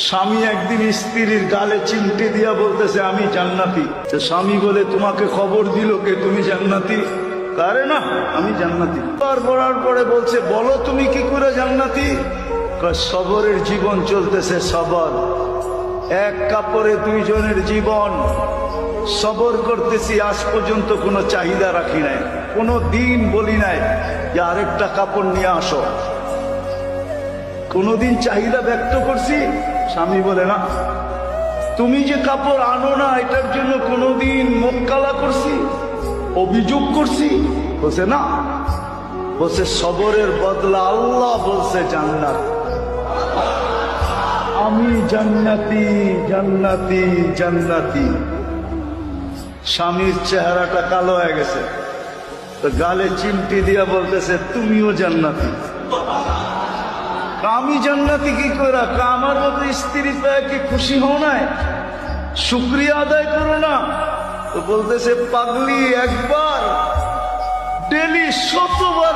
স্বামী একদিন স্ত্রীর গালে চিমটি দিয়া বলতেছে আমি জান্নাতি। তো স্বামী বলে তোমাকে খবর দিল কে তুমি জান্নাতি? কারে না আমি জান্নাতি। পড়ার পরে বলছে বলো তুমি কি করে জান্নাতি? সবরের জীবন চলতেছে, সবর। এক কাপড়ে দুইজনের জীবন, সবর করতেছি। আজ পর্যন্ত কোনো চাহিদা রাখি নাই, কোনো দিন বলি নাই যে আরেকটা কাপড় নিয়ে আসো। কোনোদিন চাহিদা ব্যক্ত করছি? স্বামী বলে না। তুমি যে কাপড় আনো না এটার জন্য কোনোদিন মুখ কালা করছি, অভিযোগ করছি? বলছে না। বলছে সবরের বদলা আল্লাহ বলছে জান্নাত। আমি জান্নাতি, জান্নাতি, জান্নাতি। স্বামীর চেহারাটা কালো হয়ে গেছে, তো গালে চিমটি দিয়া বলতেছে তুমিও জান্নাতি। আমি জান্নাতি কি করে? আমার মতো স্ত্রী পেয়ে কি খুশি হও নাই? শুকরিয়া আদায় করো না? তো বলতেছে পাগলি, একবার ডেলি 100 বার